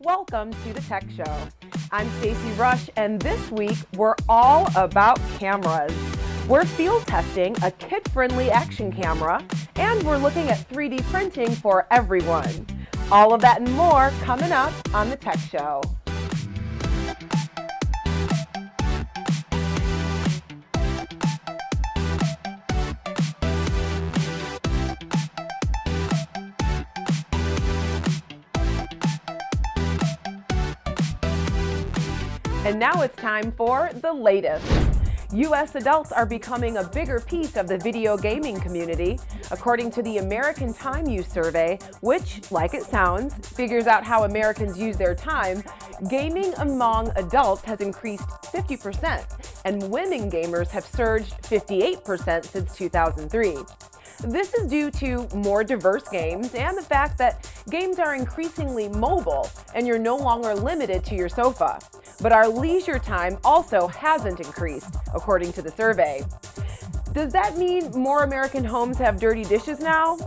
Welcome to the Tech Show. I'm Stacey Rush, and this week we're all about cameras. We're field testing a kid-friendly action camera, and we're looking at 3D printing for everyone. All of that and more coming up on the Tech Show. And now it's time for the latest. U.S. adults are becoming a bigger piece of the video gaming community, according to the American Time Use Survey, which, like it sounds, figures out how Americans use their time. Gaming among adults has increased 50%, and women gamers have surged 58% since 2003. This is due to more diverse games and the fact that games are increasingly mobile and you're no longer limited to your sofa. But our leisure time also hasn't increased, according to the survey. Does that mean more American homes have dirty dishes now?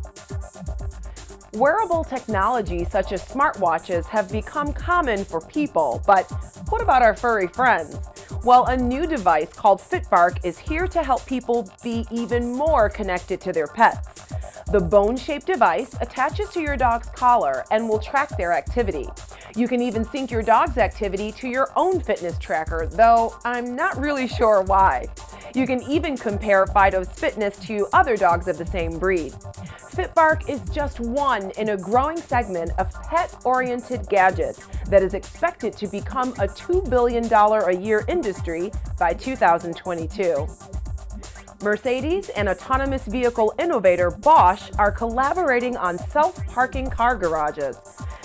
Wearable technology such as smartwatches have become common for people, but what about our furry friends? Well, a new device called FitBark is here to help people be even more connected to their pets. The bone-shaped device attaches to your dog's collar and will track their activity. You can even sync your dog's activity to your own fitness tracker, though I'm not really sure why. You can even compare Fido's fitness to other dogs of the same breed. FitBark is just one in a growing segment of pet-oriented gadgets that is expected to become a $2 billion a year industry by 2022. Mercedes and autonomous vehicle innovator Bosch are collaborating on self-parking car garages.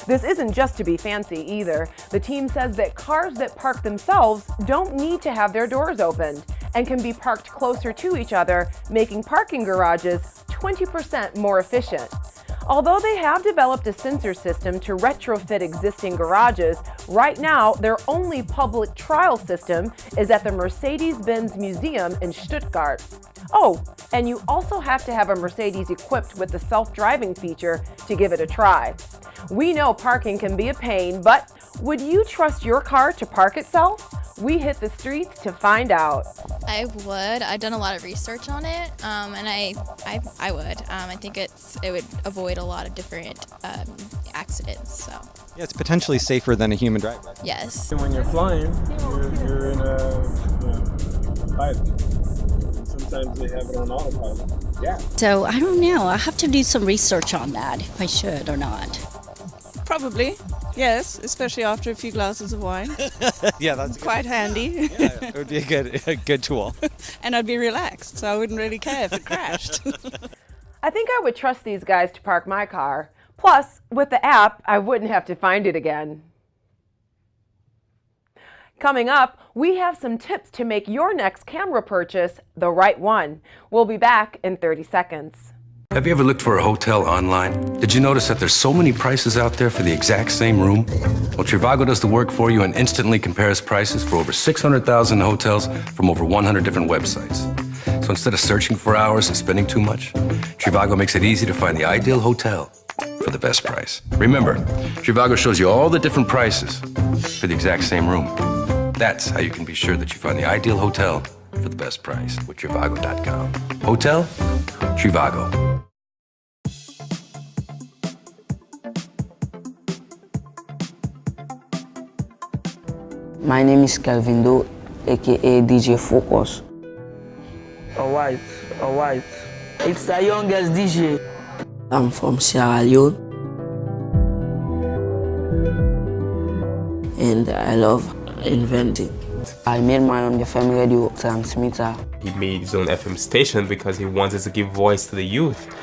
This isn't just to be fancy either. The team says that cars that park themselves don't need to have their doors opened and can be parked closer to each other, making parking garages 20% more efficient. Although they have developed a sensor system to retrofit existing garages, right now their only public trial system is at the Mercedes-Benz Museum in Stuttgart. Oh, and you also have to have a Mercedes equipped with the self-driving feature to give it a try. We know parking can be a pain, but would you trust your car to park itself? We hit the streets to find out. I would. I've done a lot of research on it, and I would. I think it would avoid a lot of different accidents. So. Yeah, it's potentially safer than a human driver. Yes. When you're flying, you're in a pilot. Sometimes they have it on autopilot. Yeah. So I don't know. I have to do some research on that, if I should or not. Probably, yes, especially after a few glasses of wine. Yeah, that's quite handy. Yeah, it would be a good tool. And I'd be relaxed, so I wouldn't really care if it crashed. I think I would trust these guys to park my car. Plus, with the app, I wouldn't have to find it again. Coming up, we have some tips to make your next camera purchase the right one. We'll be back in 30 seconds. Have you ever looked for a hotel online? Did you notice that there's so many prices out there for the exact same room? Well, Trivago does the work for you and instantly compares prices for over 600,000 hotels from over 100 different websites. So instead of searching for hours and spending too much, Trivago makes it easy to find the ideal hotel for the best price. Remember, Trivago shows you all the different prices for the exact same room. That's how you can be sure that you find the ideal hotel for the best price with Trivago.com. Hotel? Trivago. My name is Kelvin Do, aka DJ Focus. Alright. It's the youngest DJ. I'm from Sierra Leone. And I love inventing. I made my own FM radio transmitter. He made his own FM station because he wanted to give voice to the youth.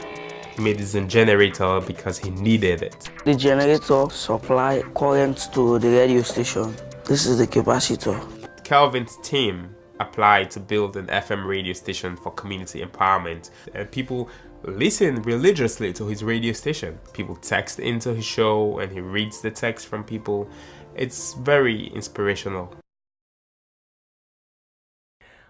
He made his own generator because he needed it. The generator supplies current to the radio station. This is the capacitor. Calvin's team applied to build an FM radio station for community empowerment, and people listen religiously to his radio station. People text into his show and he reads the text from people. It's very inspirational.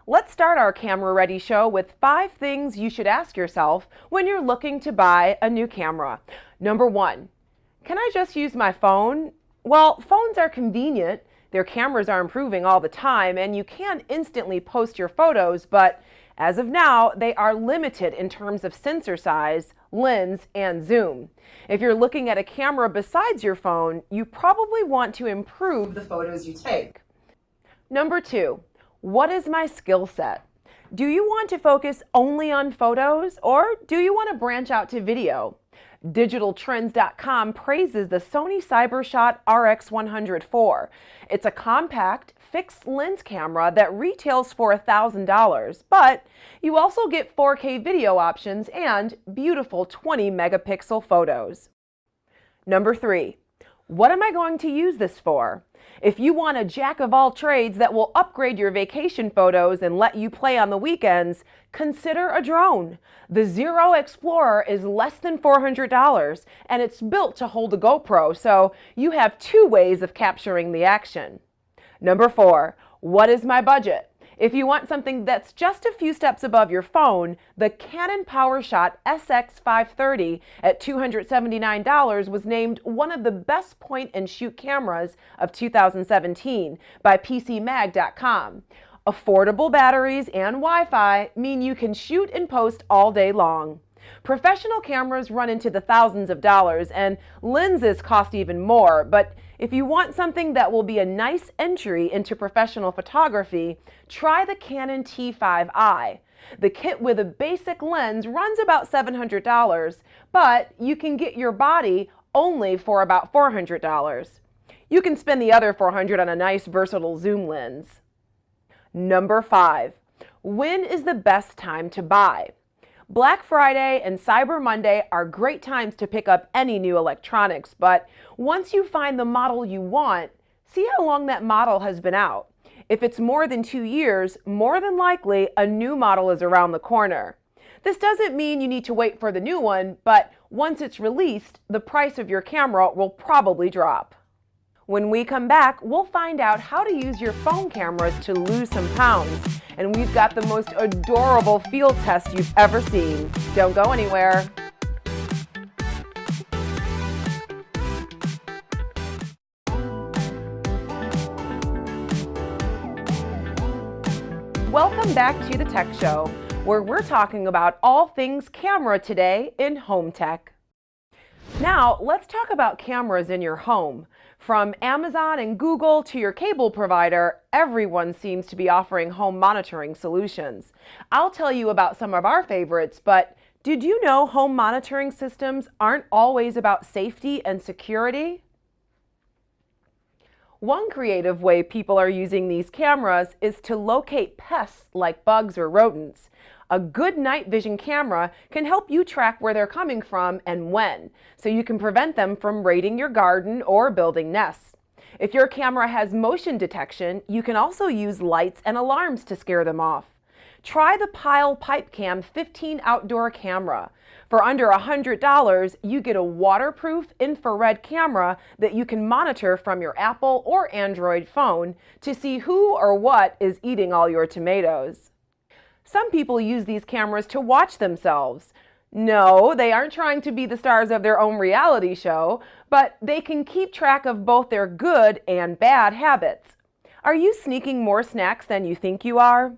Let's start our Camera Ready show with 5 things you should ask yourself when you're looking to buy a new camera. Number 1, can I just use my phone? Well, phones are convenient, their cameras are improving all the time, and you can instantly post your photos, but as of now, they are limited in terms of sensor size, lens, and zoom. If you're looking at a camera besides your phone, you probably want to improve the photos you take. Number 2, what is my skill set? Do you want to focus only on photos, or do you want to branch out to video? DigitalTrends.com praises the Sony CyberShot RX100 IV. It's a compact, fixed lens camera that retails for $1,000, but you also get 4K video options and beautiful 20 megapixel photos. Number 3, what am I going to use this for? If you want a jack of all trades that will upgrade your vacation photos and let you play on the weekends, consider a drone. The Zero Explorer is less than $400 and it's built to hold a GoPro, so you have 2 ways of capturing the action. Number 4, what is my budget? If you want something that's just a few steps above your phone, the Canon PowerShot SX530 at $279 was named one of the best point-and-shoot cameras of 2017 by PCMag.com. Affordable batteries and Wi-Fi mean you can shoot and post all day long. Professional cameras run into the thousands of dollars and lenses cost even more, but if you want something that will be a nice entry into professional photography, try the Canon T5i. The kit with a basic lens runs about $700, but you can get your body only for about $400. You can spend the other $400 on a nice versatile zoom lens. Number 5, when is the best time to buy? Black Friday and Cyber Monday are great times to pick up any new electronics, but once you find the model you want, see how long that model has been out. If it's more than 2 years, more than likely a new model is around the corner. This doesn't mean you need to wait for the new one, but once it's released, the price of your camera will probably drop. When we come back, we'll find out how to use your phone cameras to lose some pounds. And we've got the most adorable field test you've ever seen. Don't go anywhere. Welcome back to the Tech Show, where we're talking about all things camera today in home tech. Now, let's talk about cameras in your home. From Amazon and Google to your cable provider, everyone seems to be offering home monitoring solutions. I'll tell you about some of our favorites, but did you know home monitoring systems aren't always about safety and security? One creative way people are using these cameras is to locate pests like bugs or rodents. A good night vision camera can help you track where they're coming from and when, so you can prevent them from raiding your garden or building nests. If your camera has motion detection, you can also use lights and alarms to scare them off. Try the Pile Pipe Cam 15 outdoor camera. For under $100, you get a waterproof infrared camera that you can monitor from your Apple or Android phone to see who or what is eating all your tomatoes. Some people use these cameras to watch themselves. No, they aren't trying to be the stars of their own reality show, but they can keep track of both their good and bad habits. Are you sneaking more snacks than you think you are?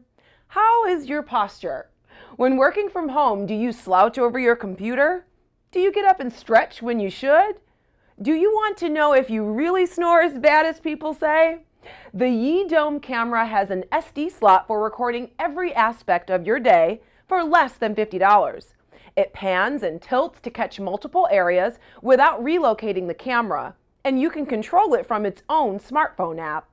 How is your posture? When working from home, do you slouch over your computer? Do you get up and stretch when you should? Do you want to know if you really snore as bad as people say? The YiDome camera has an SD slot for recording every aspect of your day for less than $50. It pans and tilts to catch multiple areas without relocating the camera, and you can control it from its own smartphone app.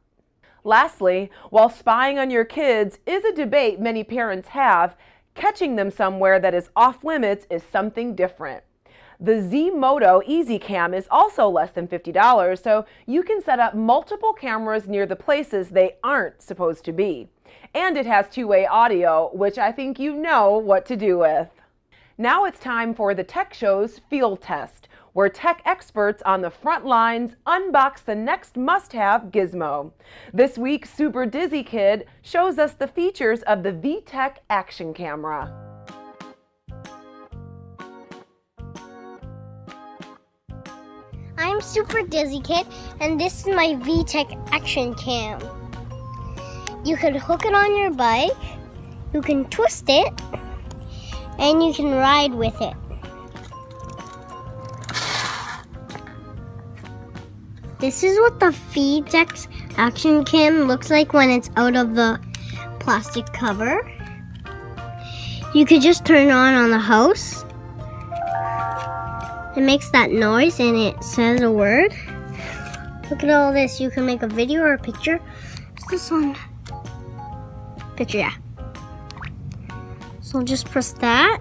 Lastly, while spying on your kids is a debate many parents have, catching them somewhere that is off limits is something different. The Zmodo Easy Cam is also less than $50, so you can set up multiple cameras near the places they aren't supposed to be. And it has two-way audio, which I think you know what to do with. Now it's time for the Tech Show's field test, where tech experts on the front lines unbox the next must-have gizmo. This week, Super Dizzy Kid shows us the features of the VTech Action Camera. I'm I'm Super Dizzy Kid, and this is my VTech Action Cam. You can hook it on your bike, you can twist it, and you can ride with it. This is what the VTech Action Cam looks like when it's out of the plastic cover. You could just turn it on the house. It makes that noise and it says a word. Look at all this. You can make a video or a picture. Is this one? Picture, yeah. So just press that.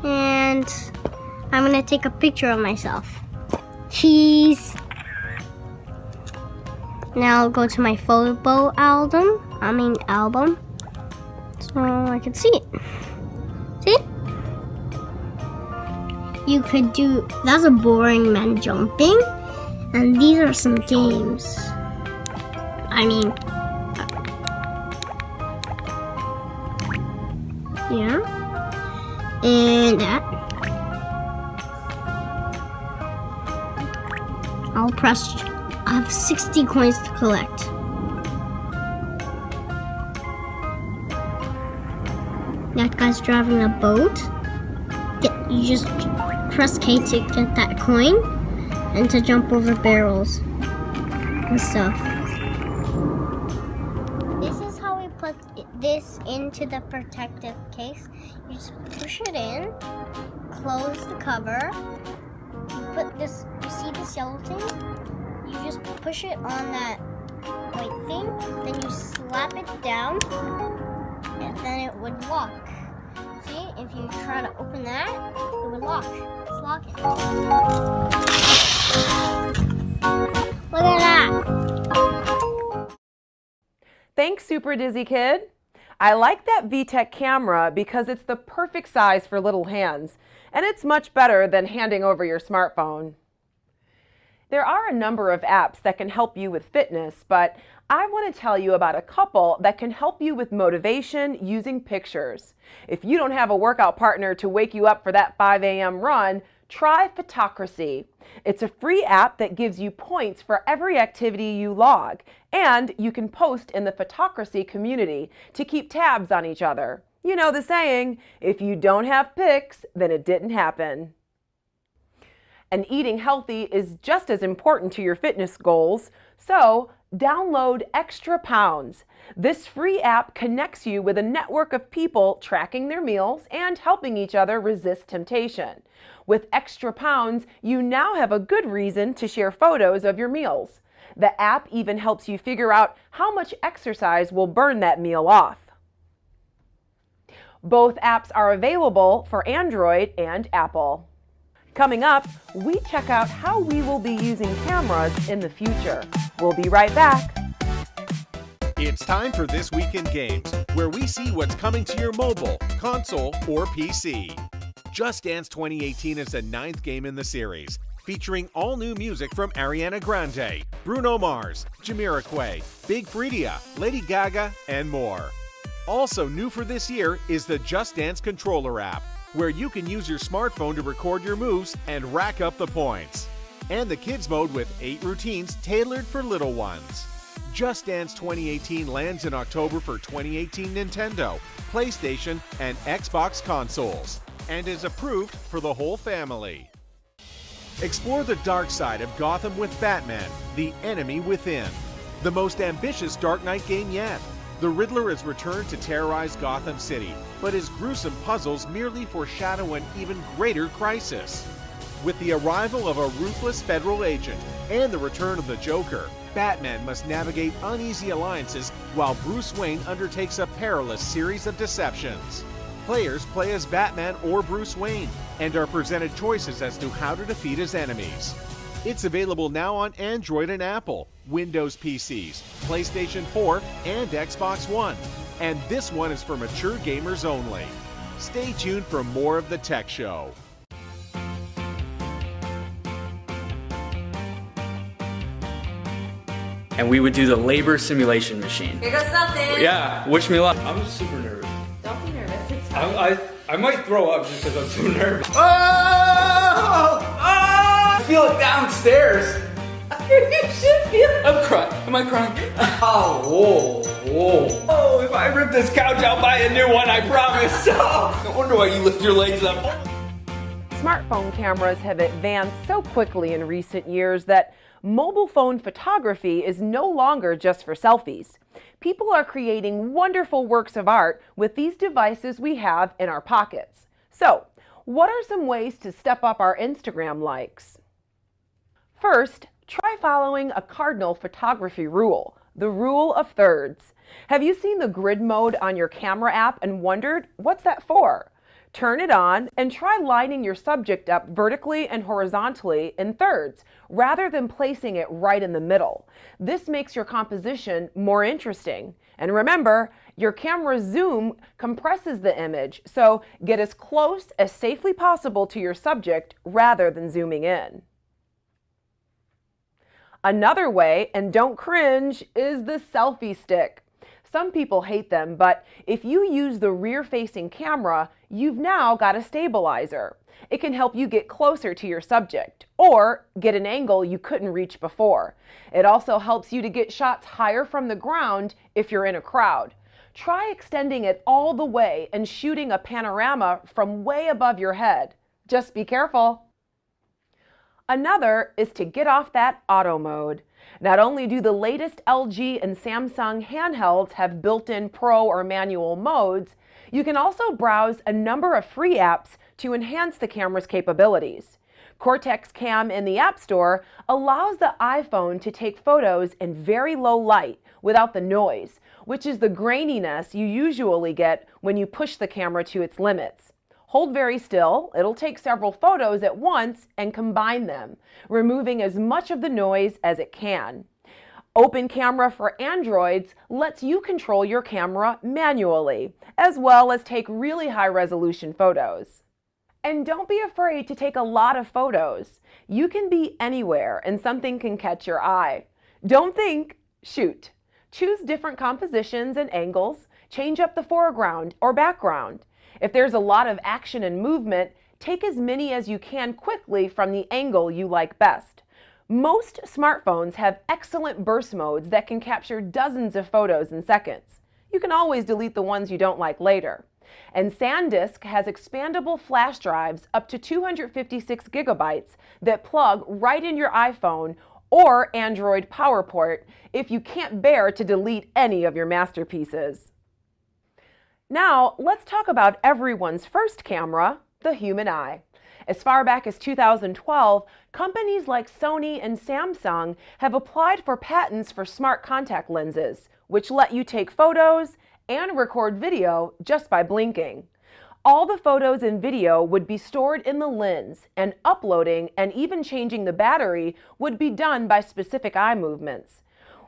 And I'm gonna take a picture of myself. Cheese. Now I'll go to my photo album. So I can see it. See? You could do, that's a boring man jumping. And these are some games. Yeah. And that. I'll press, I have 60 coins to collect. That guy's driving a boat. You just press K to get that coin and to jump over barrels and stuff. This is how we put this into the protective case. You just push it in, close the cover. You put this, you see this yellow thing? You just push it on that white thing, then you slap it down, and then it would lock. See, if you try to open that, it would lock. Let's lock it. Look at that. Thanks, Super Dizzy Kid. I like that VTech camera because it's the perfect size for little hands, and it's much better than handing over your smartphone. There are a number of apps that can help you with fitness, but I want to tell you about a couple that can help you with motivation using pictures. If you don't have a workout partner to wake you up for that 5 a.m. run, try Trife Autocracy. It's a free app that gives you points for every activity you log, and you can post in the Autocracy community to keep tabs on each other. You know the saying, if you don't have pics, then it didn't happen. And eating healthy is just as important to your fitness goals, so download Extra Pounds. This free app connects you with a network of people tracking their meals and helping each other resist temptation. With Extra Pounds, you now have a good reason to share photos of your meals. The app even helps you figure out how much exercise will burn that meal off. Both apps are available for Android and Apple. Coming up, we check out how we will be using cameras in the future. We'll be right back. It's time for This Week in Games, where we see what's coming to your mobile, console, or PC. Just Dance 2018 is the 9th game in the series, featuring all new music from Ariana Grande, Bruno Mars, Jamiroquai, Big Freedia, Lady Gaga, and more. Also new for this year is the Just Dance controller app, where you can use your smartphone to record your moves and rack up the points. And the Kids mode with 8 routines tailored for little ones. Just Dance 2018 lands in October for 2018 Nintendo, PlayStation, and Xbox consoles, and is approved for the whole family. Explore the dark side of Gotham with Batman, The Enemy Within, the most ambitious Dark Knight game yet. The Riddler has returned to terrorize Gotham City, but his gruesome puzzles merely foreshadow an even greater crisis. With the arrival of a ruthless federal agent and the return of the Joker, Batman must navigate uneasy alliances while Bruce Wayne undertakes a perilous series of deceptions. Players play as Batman or Bruce Wayne and are presented choices as to how to defeat his enemies. It's available now on Android and Apple, Windows PCs, PlayStation 4, and Xbox One. And this one is for mature gamers only. Stay tuned for more of the Tech Show. And we would do the labor simulation machine. Here goes nothing. Yeah, wish me luck. I'm super nervous. Don't be nervous, it's fine. I might throw up just because I'm so nervous. Oh! Oh! feel it downstairs. You should feel it. I'm crying. Am I crying? Oh, whoa. Oh, if I rip this couch, I'll buy a new one, I promise. Oh, no wonder why you lift your legs up. Smartphone cameras have advanced so quickly in recent years that mobile phone photography is no longer just for selfies. People are creating wonderful works of art with these devices we have in our pockets. So, what are some ways to step up our Instagram likes? First, try following a cardinal photography rule, the rule of thirds. Have you seen the grid mode on your camera app and wondered, what's that for? Turn it on and try lining your subject up vertically and horizontally in thirds, rather than placing it right in the middle. This makes your composition more interesting. And remember, your camera's zoom compresses the image, so get as close as safely possible to your subject rather than zooming in. Another way, and don't cringe, is the selfie stick. Some people hate them, but if you use the rear-facing camera, you've now got a stabilizer. It can help you get closer to your subject, or get an angle you couldn't reach before. It also helps you to get shots higher from the ground if you're in a crowd. Try extending it all the way and shooting a panorama from way above your head. Just be careful. Another is to get off that auto mode. Not only do the latest LG and Samsung handhelds have built-in pro or manual modes, you can also browse a number of free apps to enhance the camera's capabilities. VTech Cam in the App Store allows the iPhone to take photos in very low light without the noise, which is the graininess you usually get when you push the camera to its limits. Hold very still, it'll take several photos at once and combine them, removing as much of the noise as it can. Open Camera for Androids lets you control your camera manually, as well as take really high-resolution photos. And don't be afraid to take a lot of photos. You can be anywhere and something can catch your eye. Don't think, shoot. Choose different compositions and angles, change up the foreground or background. If there's a lot of action and movement, take as many as you can quickly from the angle you like best. Most smartphones have excellent burst modes that can capture dozens of photos in seconds. You can always delete the ones you don't like later. And SanDisk has expandable flash drives up to 256 gigabytes that plug right in your iPhone or Android power port if you can't bear to delete any of your masterpieces. Now, let's talk about everyone's first camera, the human eye. As far back as 2012, companies like Sony and Samsung have applied for patents for smart contact lenses, which let you take photos and record video just by blinking. All the photos and video would be stored in the lens, and uploading and even changing the battery would be done by specific eye movements.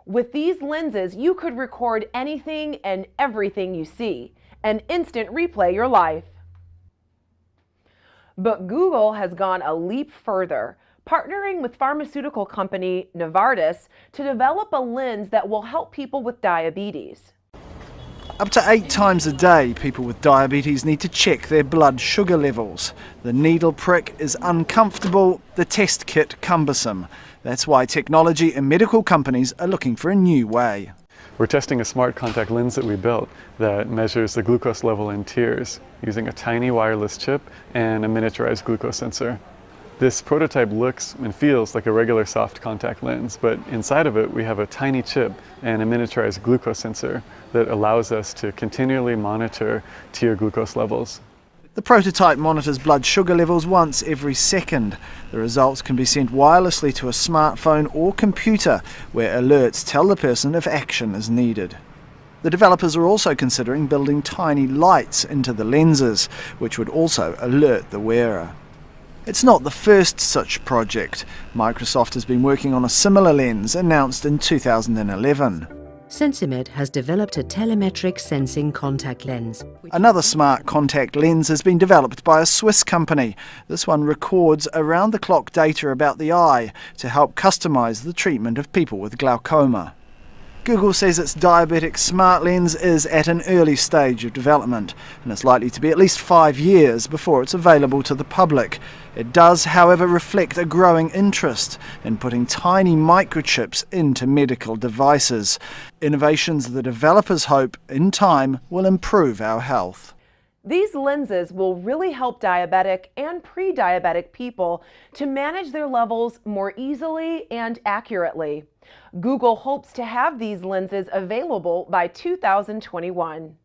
With these lenses, you could record anything and everything you see, and instant replay your life. But Google has gone a leap further, partnering with pharmaceutical company Novartis to develop a lens that will help people with diabetes. Up to 8 times a day, people with diabetes need to check their blood sugar levels. The needle prick is uncomfortable, the test kit cumbersome. That's why technology and medical companies are looking for a new way. We're testing a smart contact lens that we built that measures the glucose level in tears using a tiny wireless chip and a miniaturized glucose sensor. This prototype looks and feels like a regular soft contact lens, but inside of it we have a tiny chip and a miniaturized glucose sensor that allows us to continually monitor tear glucose levels. The prototype monitors blood sugar levels once every second. The results can be sent wirelessly to a smartphone or computer, where alerts tell the person if action is needed. The developers are also considering building tiny lights into the lenses, which would also alert the wearer. It's not the first such project. Microsoft has been working on a similar lens announced in 2011. Sensimed has developed a telemetric sensing contact lens. Another smart contact lens has been developed by a Swiss company. This one records around-the-clock data about the eye to help customise the treatment of people with glaucoma. Google says its diabetic smart lens is at an early stage of development and it's likely to be at least 5 years before it's available to the public. It does, however, reflect a growing interest in putting tiny microchips into medical devices. Innovations the developers hope, in time, will improve our health. These lenses will really help diabetic and pre-diabetic people to manage their levels more easily and accurately. Google hopes to have these lenses available by 2021.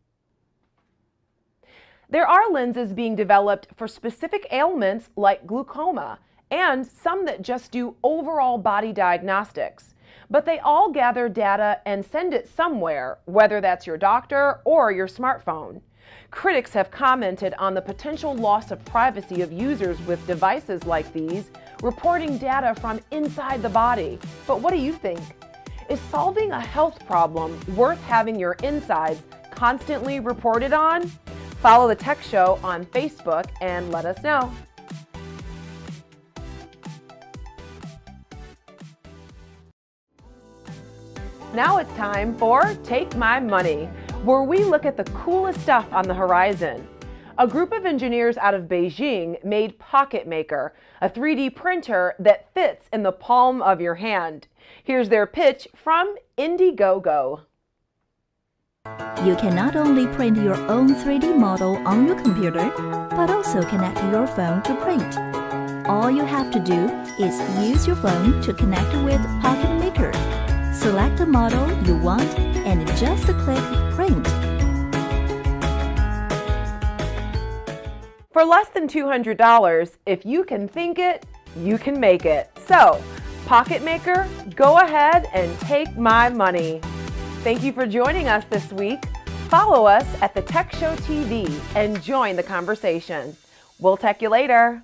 There are lenses being developed for specific ailments like glaucoma, and some that just do overall body diagnostics. But they all gather data and send it somewhere, whether that's your doctor or your smartphone. Critics have commented on the potential loss of privacy of users with devices like these, reporting data from inside the body. But what do you think? Is solving a health problem worth having your insides constantly reported on? Follow the Tech Show on Facebook and let us know. Now it's time for Take My Money, where we look at the coolest stuff on the horizon. A group of engineers out of Beijing made Pocket Maker, a 3D printer that fits in the palm of your hand. Here's their pitch from Indiegogo. You can not only print your own 3D model on your computer, but also connect your phone to print. All you have to do is use your phone to connect with Pocket Maker. Select the model you want and just click Print. For less than $200, if you can think it, you can make it. So, Pocket Maker, go ahead and take my money. Thank you for joining us this week. Follow us at the Tech Show TV and join the conversation. We'll tech you later.